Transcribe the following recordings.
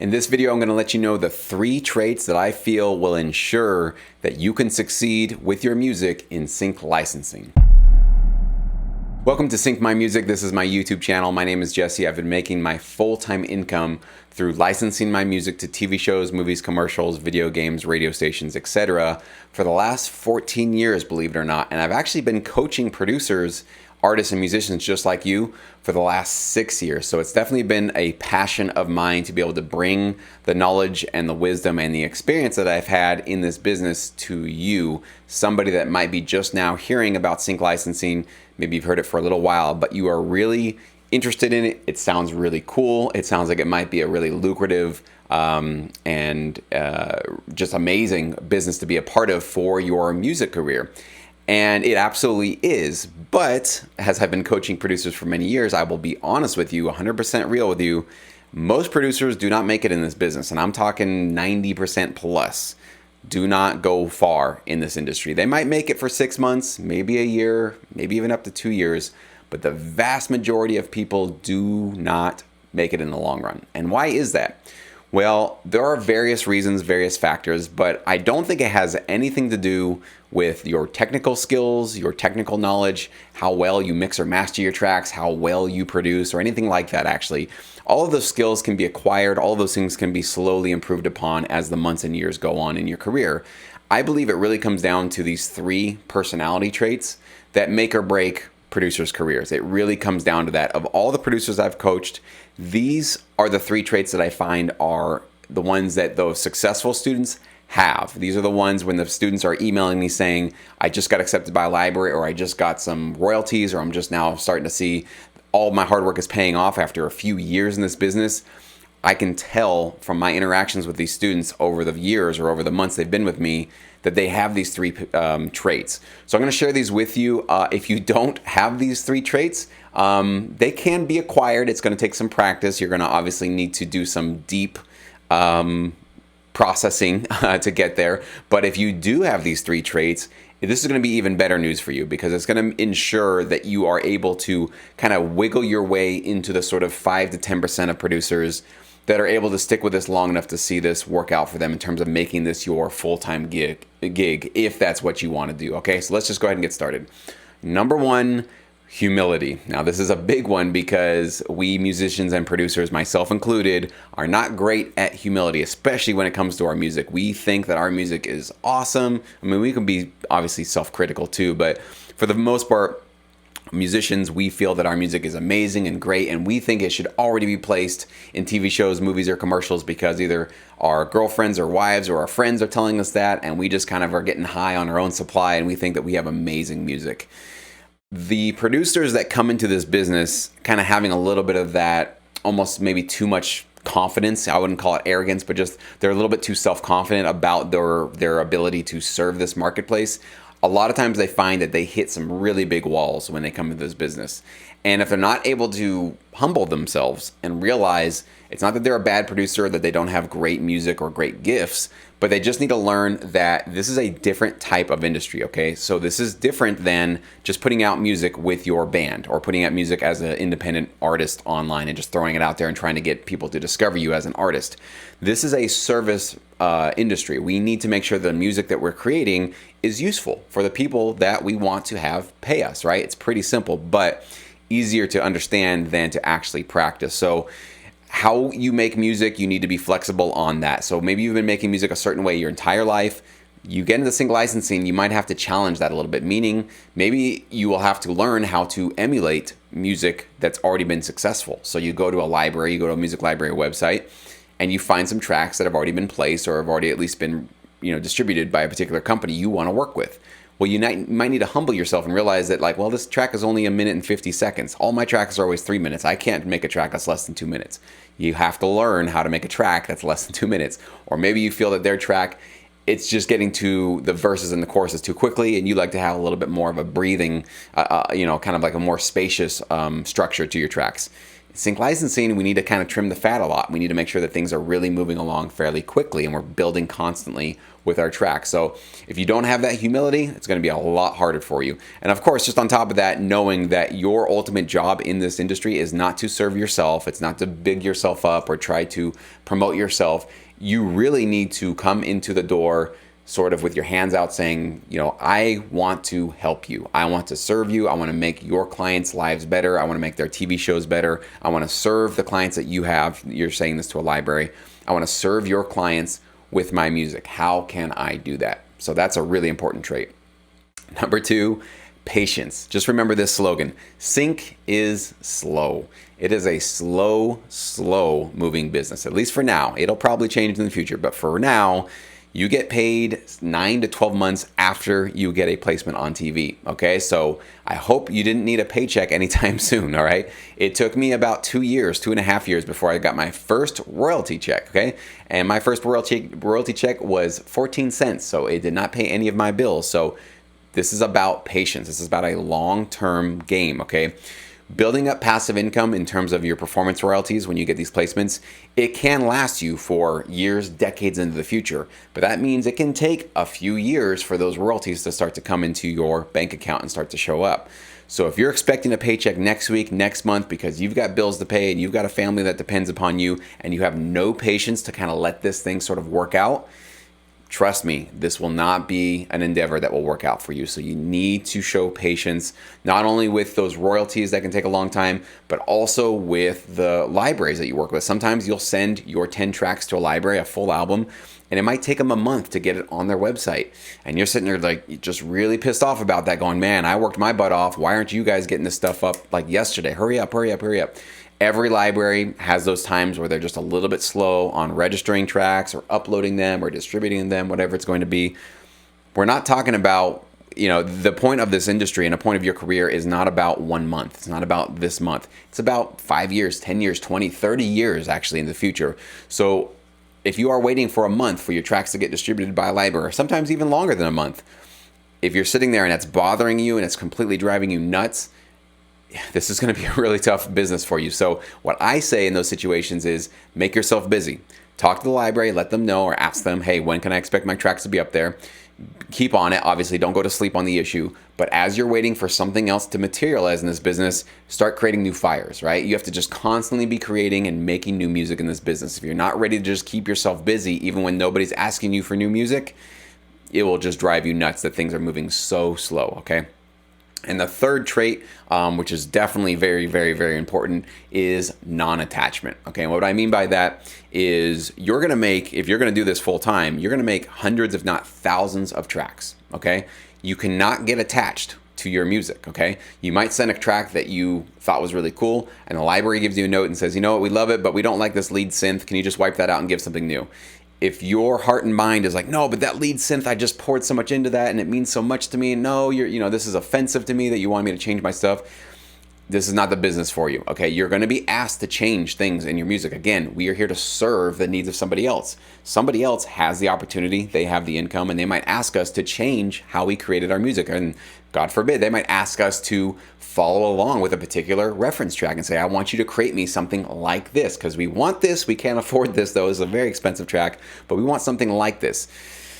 In this video, I'm going to let you know the 3 traits that I feel will ensure that you can succeed with your music in sync licensing. Welcome to Sync My Music. This is my YouTube channel. My name is Jesse. I've been making my full-time income through licensing my music to TV shows, movies, commercials, video games, radio stations, etc. for the last 14 years, believe it or not. And I've actually been coaching producers, artists, and musicians just like you for the last 6 years. So it's definitely been a passion of mine to be able to bring the knowledge and the wisdom and the experience that I've had in this business to you, somebody that might be just now hearing about sync licensing. Maybe you've heard it for a little while, but you are really interested in it. It sounds really cool. It sounds like it might be a really lucrative and just amazing business to be a part of for your music career. And it absolutely is. But as I've been coaching producers for many years, I will be honest with you, 100% real with you. Most producers do not make it in this business. And I'm talking 90% plus do not go far in this industry. They might make it for 6 months, maybe a year, maybe even up to 2 years. But the vast majority of people do not make it in the long run. And why is that? Well, there are various reasons, various factors, but I don't think it has anything to do with your technical skills, your technical knowledge, how well you mix or master your tracks, how well you produce, or anything like that, actually. All of those skills can be acquired. All of those things can be slowly improved upon as the months and years go on in your career. I believe it really comes down to these 3 personality traits that make or break producers' careers. It really comes down to that. Of all the producers I've coached, these are the 3 traits that I find are the ones that those successful students have. These are the ones when the students are emailing me saying, I just got accepted by a library, or I just got some royalties, or I'm just now starting to see all my hard work is paying off after a few years in this business. I can tell from my interactions with these students over the years or over the months they've been with me that they have these 3 traits. So I'm going to share these with you. If you don't have these 3 traits, they can be acquired. It's going to take some practice. You're going to obviously need to do some deep processing to get there. But if you do have these 3 traits, this is going to be even better news for you, because it's going to ensure that you are able to kind of wiggle your way into the sort of 5 to 10% of producers that are able to stick with this long enough to see this work out for them in terms of making this your full-time gig, if that's what you want to do. Okay, so let's just go ahead and get started. Number 1, humility. Now, this is a big one because we musicians and producers, myself included, are not great at humility, especially when it comes to our music. We think that our music is awesome. I mean, we can be obviously self-critical too, but for the most part, musicians, we feel that our music is amazing and great, and we think it should already be placed in TV shows, movies, or commercials because either our girlfriends or wives or our friends are telling us that, and we just kind of are getting high on our own supply, and we think that we have amazing music. The producers that come into this business kind of having a little bit of that, almost maybe too much confidence. I wouldn't call it arrogance, but just they're a little bit too self-confident about their ability to serve this marketplace. A lot of times they find that they hit some really big walls when they come into this business. And if they're not able to humble themselves and realize it's not that they're a bad producer, that they don't have great music or great gifts, but they just need to learn that this is a different type of industry, okay? So this is different than just putting out music with your band or putting out music as an independent artist online and just throwing it out there and trying to get people to discover you as an artist. This is a service industry. We need to make sure the music that we're creating is useful for the people that we want to have pay us, right? It's pretty simple, but easier to understand than to actually practice. So how you make music, you need to be flexible on that. So maybe you've been making music a certain way your entire life. You get into sync licensing, you might have to challenge that a little bit, meaning maybe you will have to learn how to emulate music that's already been successful. So you go to a library, you go to a music library website, and you find some tracks that have already been placed or have already at least been distributed by a particular company you want to work with. Well, you might need to humble yourself and realize that, like, well, this track is only 1 minute and 50 seconds. All my tracks are always 3 minutes. I can't make a track that's less than 2 minutes. You have to learn how to make a track that's less than 2 minutes. Or maybe you feel that their track, it's just getting to the verses and the choruses too quickly, and you like to have a little bit more of a breathing, kind of like a more spacious structure to your tracks. Sync licensing, we need to kind of trim the fat a lot. We need to make sure that things are really moving along fairly quickly and we're building constantly with our track. So if you don't have that humility, it's going to be a lot harder for you. And of course, just on top of that, knowing that your ultimate job in this industry is not to serve yourself. It's not to big yourself up or try to promote yourself. You really need to come into the door sort of with your hands out saying, I want to help you. I want to serve you. I want to make your clients' lives better. I want to make their TV shows better. I want to serve the clients that you have. You're saying this to a library. I want to serve your clients with my music. How can I do that? So that's a really important trait. Number 2, patience. Just remember this slogan. Sync is slow. It is a slow moving business, at least for now. It'll probably change in the future, but for now, you get paid 9 to 12 months after you get a placement on TV, okay? So I hope you didn't need a paycheck anytime soon, all right? It took me about 2.5 years before I got my first royalty check, okay? And my first royalty check was 14 cents, so it did not pay any of my bills. So this is about patience. This is about a long-term game, okay? Building up passive income in terms of your performance royalties when you get these placements, it can last you for years, decades into the future. But that means it can take a few years for those royalties to start to come into your bank account and start to show up. So if you're expecting a paycheck next week, next month, because you've got bills to pay and you've got a family that depends upon you and you have no patience to kind of let this thing sort of work out, trust me, this will not be an endeavor that will work out for you. So you need to show patience, not only with those royalties that can take a long time, but also with the libraries that you work with. Sometimes you'll send your 10 tracks to a library, a full album, and it might take them a month to get it on their website. And you're sitting there like just really pissed off about that, going, man, I worked my butt off. Why aren't you guys getting this stuff up like yesterday? Hurry up, hurry up, hurry up. Every library has those times where they're just a little bit slow on registering tracks or uploading them or distributing them, whatever it's going to be. We're not talking about, the point of this industry and a point of your career is not about 1 month. It's not about this month. It's about 5 years, 10 years, 20, 30 years actually in the future. So if you are waiting for a month for your tracks to get distributed by a library, sometimes even longer than a month, if you're sitting there and that's bothering you and it's completely driving you nuts, this is going to be a really tough business for you. So what I say in those situations is make yourself busy. Talk to the library, let them know, or ask them, hey, when can I expect my tracks to be up there? Keep on it. Obviously, don't go to sleep on the issue. But as you're waiting for something else to materialize in this business, start creating new fires, right? You have to just constantly be creating and making new music in this business. If you're not ready to just keep yourself busy, even when nobody's asking you for new music, it will just drive you nuts that things are moving so slow, okay? And the third trait, which is definitely very, very, very important, is non-attachment. Okay, and what I mean by that is if you're gonna do this full time, you're gonna make hundreds, if not thousands of tracks, okay? You cannot get attached to your music, okay? You might send a track that you thought was really cool, and the library gives you a note and says, you know what, we love it, but we don't like this lead synth. Can you just wipe that out and give something new? If your heart and mind is like, no, but that lead synth, I just poured so much into that and it means so much to me. No, this is offensive to me that you want me to change my stuff. This is not the business for you, okay? You're gonna be asked to change things in your music. Again, we are here to serve the needs of somebody else. Somebody else has the opportunity, they have the income, and they might ask us to change how we created our music. And God forbid, they might ask us to follow along with a particular reference track and say, I want you to create me something like this, because we want this, we can't afford this though, it's a very expensive track, but we want something like this.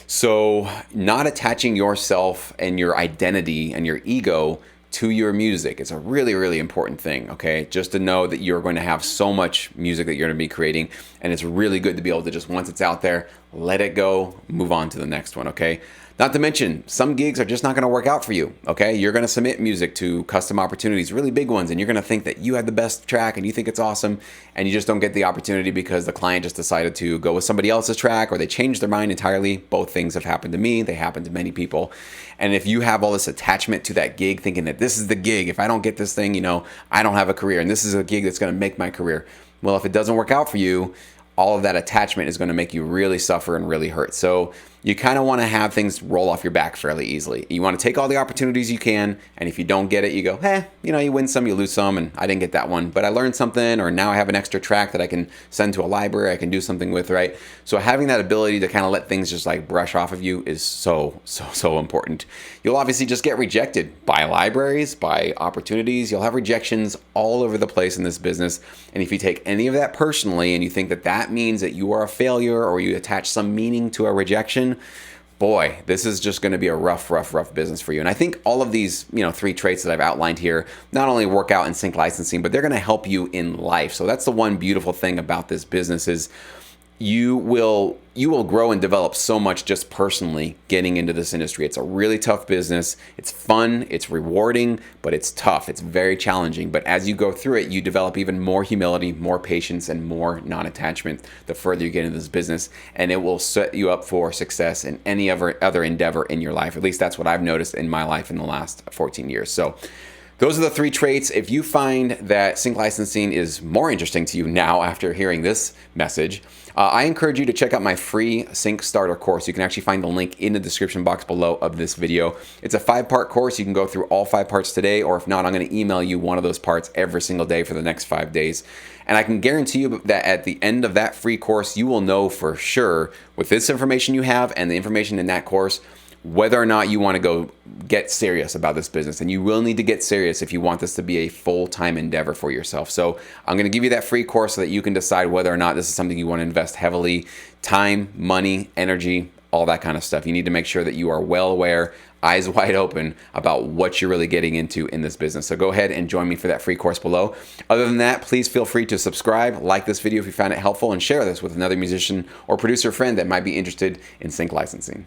So not attaching yourself and your identity and your ego to your music is a really, really important thing, okay? Just to know that you're going to have so much music that you're going to be creating, and it's really good to be able to just, once it's out there, let it go, move on to the next one, okay? Not to mention, some gigs are just not going to work out for you, okay? You're going to submit music to custom opportunities, really big ones, and you're going to think that you had the best track and you think it's awesome, and you just don't get the opportunity because the client just decided to go with somebody else's track or they changed their mind entirely. Both things have happened to me. They happen to many people. And if you have all this attachment to that gig, thinking that this is the gig, if I don't get this thing, I don't have a career, and this is a gig that's going to make my career. Well, if it doesn't work out for you, all of that attachment is going to make you really suffer and really hurt. So you kind of want to have things roll off your back fairly easily. You want to take all the opportunities you can, and if you don't get it, you go, you win some, you lose some, and I didn't get that one, but I learned something, or now I have an extra track that I can send to a library, I can do something with, right? So having that ability to kind of let things just like brush off of you is so important. You'll obviously just get rejected by libraries, by opportunities. You'll have rejections all over the place in this business, and if you take any of that personally and you think that that means that you are a failure or you attach some meaning to a rejection, boy, this is just going to be a rough business for you. And I think all of these, 3 traits that I've outlined here not only work out in sync licensing, but they're going to help you in life. So that's the one beautiful thing about this business is you will grow and develop so much just personally getting into this industry. It's a really tough business. It's fun, it's rewarding, but it's tough. It's very challenging. But as you go through it, you develop even more humility, more patience, and more non-attachment the further you get into this business. And it will set you up for success in any other endeavor in your life. At least that's what I've noticed in my life in the last 14 years. So those are the 3 traits. If you find that sync licensing is more interesting to you now after hearing this message, I encourage you to check out my free Sync Starter course. You can actually find the link in the description box below of this video. It's a 5-part course. You can go through all 5 parts today, or if not, I'm going to email you one of those parts every single day for the next 5 days. And I can guarantee you that at the end of that free course, you will know for sure with this information you have and the information in that course, whether or not you want to go get serious about this business. And you will need to get serious if you want this to be a full-time endeavor for yourself. So I'm going to give you that free course so that you can decide whether or not this is something you want to invest heavily, time, money, energy, all that kind of stuff. You need to make sure that you are well aware, eyes wide open about what you're really getting into in this business. So go ahead and join me for that free course below. Other than that, please feel free to subscribe, like this video if you found it helpful, and share this with another musician or producer friend that might be interested in sync licensing.